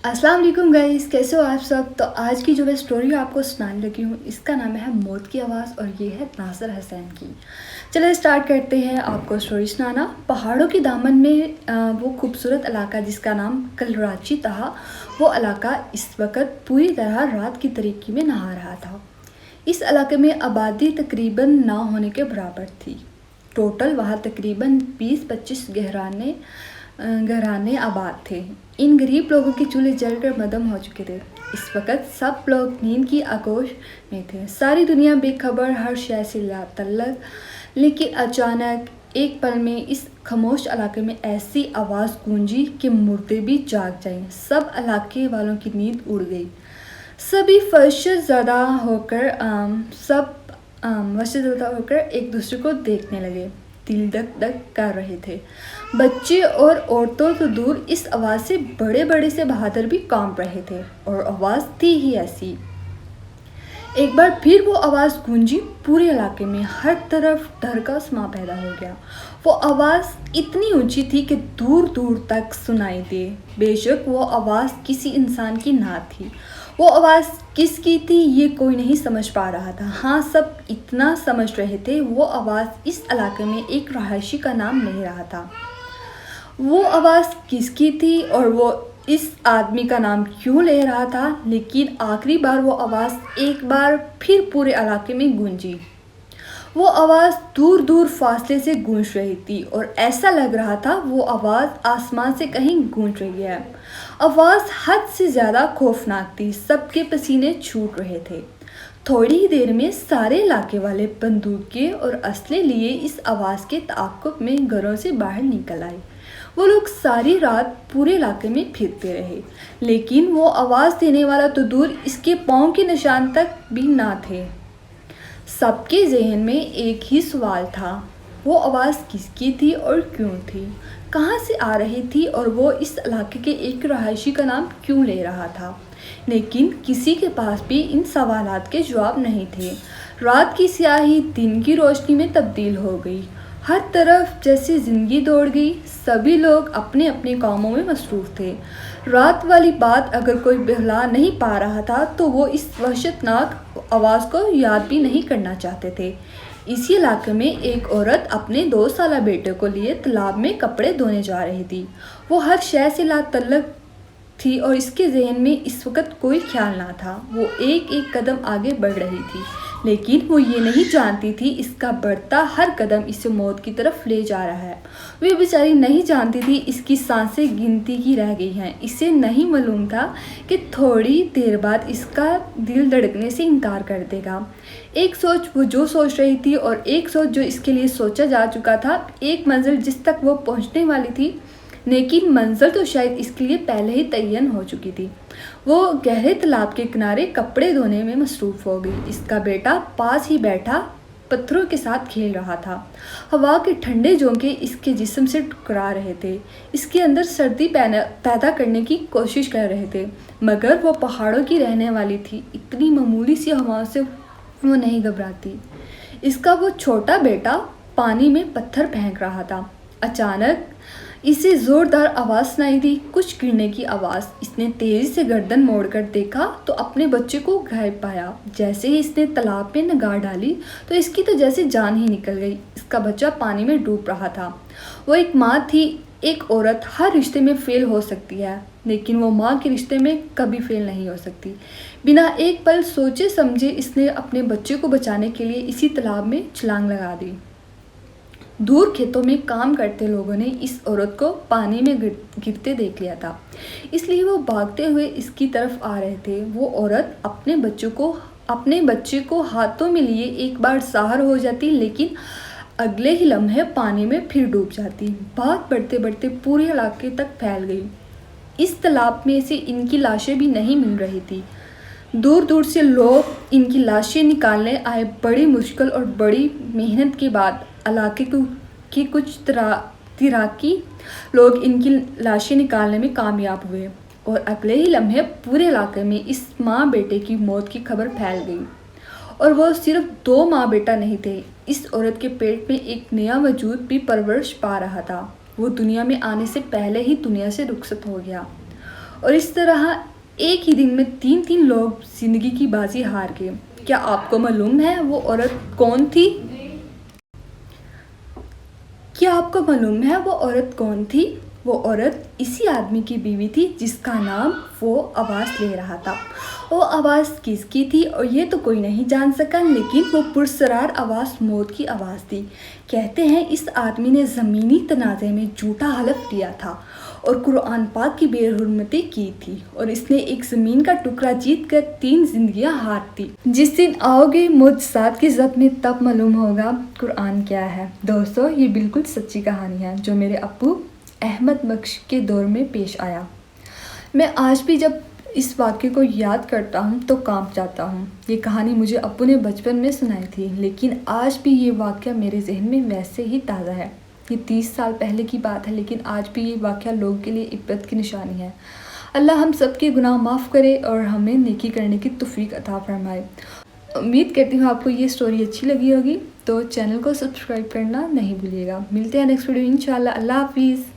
अस्सलाम वालेकुम गाइस, कैसे हो आप सब। तो आज की जो मैं स्टोरी आपको सुनाने लगी हूँ इसका नाम है मौत की आवाज़ और ये है नासिर हुसैन की। चलो स्टार्ट करते हैं आपको स्टोरी सुनाना। पहाड़ों के दामन में वो खूबसूरत इलाका जिसका नाम कलराची था, वो इलाका इस वक्त पूरी तरह रात की तारीकी में नहा रहा था। इस इलाके में आबादी तकरीबन ना होने के बराबर थी। टोटल वहाँ तकरीबन 20-25 घराने आबाद थे। इन गरीब लोगों के चूल्हे जलकर मदम हो चुके थे। इस वक्त सब लोग नींद की आगोश में थे, सारी दुनिया बेखबर, हर शय से लातल्लक। लेकिन अचानक एक पल में इस खामोश इलाके में ऐसी आवाज़ गूंजी कि मुर्दे भी जाग जाएं। सब इलाके वालों की नींद उड़ गई। सभी वशज़दा होकर एक दूसरे को देखने लगे। दिल धक धक कर रहे थे। बच्चे और औरतों तो दूर, इस आवाज़ से बड़े बड़े से बहादुर भी कांप रहे थे। और आवाज़ थी ही ऐसी। एक बार फिर वो आवाज़ गूंजी पूरे इलाके में, हर तरफ डर का समा पैदा हो गया। वो आवाज़ इतनी ऊंची थी कि दूर दूर तक सुनाई दे। बेशक वो आवाज़ किसी इंसान की ना थी। वो आवाज़ किसकी थी ये कोई नहीं समझ पा रहा था। हाँ, सब इतना समझ रहे थे, वो आवाज़ इस इलाके में एक रहायशी का नाम ले रहा था। वो आवाज़ किसकी थी और वो इस आदमी का नाम क्यों ले रहा था। लेकिन आखिरी बार वो आवाज़ एक बार फिर पूरे इलाके में गूंजी। वो आवाज़ दूर दूर फासले से गूंज रही थी और ऐसा लग रहा था वो आवाज़ आसमान से कहीं गूंज रही है। आवाज़ हद से ज़्यादा खौफनाक थी। सबके पसीने छूट रहे थे। थोड़ी ही देर में सारे इलाके वाले बंदूकें और असले लिए इस आवाज़ के ताक़ुब में घरों से बाहर निकल आए। वो लोग सारी रात पूरे इलाके में फिरते रहे, लेकिन वो आवाज़ देने वाला तो दूर, इसके पाँव के निशान तक भी ना थे। सबके ज़हन में एक ही सवाल था, वो आवाज़ किसकी थी और क्यों थी, कहाँ से आ रही थी और वो इस इलाके के एक रहायशी का नाम क्यों ले रहा था। लेकिन किसी के पास भी इन सवालात के जवाब नहीं थे। रात की स्याही दिन की रोशनी में तब्दील हो गई। हर तरफ जैसे ज़िंदगी दौड़ गई। सभी लोग अपने अपने कामों में मसरूफ़ थे। रात वाली बात अगर कोई बहला नहीं पा रहा था तो वो इस वहशतनाक आवाज़ को याद भी नहीं करना चाहते थे। इसी इलाके में एक औरत अपने 2 साला बेटे को लिए तालाब में कपड़े धोने जा रही थी। वो हर शय से लातल्लक थी और इसके जहन में इस वक्त कोई ख्याल ना था। वो एक एक कदम आगे बढ़ रही थी, लेकिन वो ये नहीं जानती थी इसका बढ़ता हर कदम इसे मौत की तरफ ले जा रहा है। वे बेचारी नहीं जानती थी इसकी सांसें गिनती की रह गई हैं। इसे नहीं मालूम था कि थोड़ी देर बाद इसका दिल धड़कने से इनकार कर देगा। एक सोच वो जो सोच रही थी और एक सोच जो इसके लिए सोचा जा चुका था। एक मंजिल जिस तक वो पहुंचने वाली थी, लेकिन मंजिल तो शायद इसके लिए पहले ही तयन हो चुकी थी। वो गहरे तालाब के किनारे कपड़े धोने में मसरूफ़ हो गई। इसका बेटा पास ही बैठा पत्थरों के साथ खेल रहा था। हवा के ठंडे झोंके इसके जिस्म से टकरा रहे थे, इसके अंदर सर्दी पैदा करने की कोशिश कर रहे थे। मगर वो पहाड़ों की रहने वाली थी, इतनी मामूली सी हवाओं से वो नहीं घबराती। इसका वो छोटा बेटा पानी में पत्थर फेंक रहा था। अचानक इसे ज़ोरदार आवाज़ सुनाई दी, कुछ गिरने की आवाज़। इसने तेज़ी से गर्दन मोड़कर देखा तो अपने बच्चे को गायब पाया। जैसे ही इसने तालाब में निगाह डाली तो इसकी तो जैसे जान ही निकल गई। इसका बच्चा पानी में डूब रहा था। वो एक माँ थी। एक औरत हर रिश्ते में फ़ेल हो सकती है, लेकिन वो माँ के रिश्ते में कभी फ़ेल नहीं हो सकती। बिना एक पल सोचे समझे इसने अपने बच्चे को बचाने के लिए इसी तालाब में छलांग लगा दी। दूर खेतों में काम करते लोगों ने इस औरत को पानी में गिरते देख लिया था, इसलिए वो भागते हुए इसकी तरफ आ रहे थे। वो औरत अपने बच्चे को हाथों में लिए एक बार साहर हो जाती, लेकिन अगले ही लम्हे पानी में फिर डूब जाती। बात बढ़ते बढ़ते पूरे इलाके तक फैल गई। इस तालाब में से इनकी लाशें भी नहीं मिल रही थी। दूर दूर से लोग इनकी लाशें निकालने आए। बड़ी मुश्किल और बड़ी मेहनत के बाद इलाके के कुछ तिराकी लोग इनकी लाशें निकालने में कामयाब हुए और अगले ही लम्हे पूरे इलाके में इस माँ बेटे की मौत की खबर फैल गई। और वो सिर्फ 2 माँ बेटा नहीं थे, इस औरत के पेट में एक नया वजूद भी परवरिश पा रहा था। वो दुनिया में आने से पहले ही दुनिया से रुखसत हो गया اور اس طرح ایک ہی دن میں 3 لوگ زندگی کی بازی ہار گئے۔ کیا آپ کو معلوم ہے وہ عورت کون تھی؟ کیا آپ کو معلوم ہے وہ عورت کون تھی؟ وہ عورت اسی آدمی کی بیوی تھی جس کا نام وہ آواز لے رہا تھا۔ وہ آواز کس کی تھی اور یہ تو کوئی نہیں جان سکا، لیکن وہ پرسرار آواز موت کی آواز تھی۔ کہتے ہیں اس آدمی نے زمینی تنازع میں جھوٹا حلف لیا تھا اور قرآن پاک کی بے حرمتی کی تھی، اور اس نے ایک زمین کا ٹکڑا جیت کر 3 زندگیاں ہار دی۔ جس دن آؤ گے معجزات کی زد میں تب معلوم ہوگا قرآن کیا ہے۔ دوستو، یہ بالکل سچی کہانی ہے جو میرے ابو احمد بخش کے دور میں پیش آیا۔ میں آج بھی جب اس واقعے کو یاد کرتا ہوں تو کانپ جاتا ہوں۔ یہ کہانی مجھے ابو نے بچپن میں سنائی تھی، لیکن آج بھی یہ واقعہ میرے ذہن میں ویسے ہی تازہ ہے۔ یہ 30 سال پہلے کی بات ہے، لیکن آج بھی یہ واقعہ لوگوں کے لیے عبرت کی نشانی ہے۔ اللہ ہم سب کے گناہ معاف کرے اور ہمیں نیکی کرنے کی توفیق عطا فرمائے۔ امید کرتی ہوں آپ کو یہ سٹوری اچھی لگی ہوگی، تو چینل کو سبسکرائب کرنا نہیں بھولیے گا۔ ملتے ہیں نیکسٹ ویڈیو انشاءاللہ۔ اللہ حافظ۔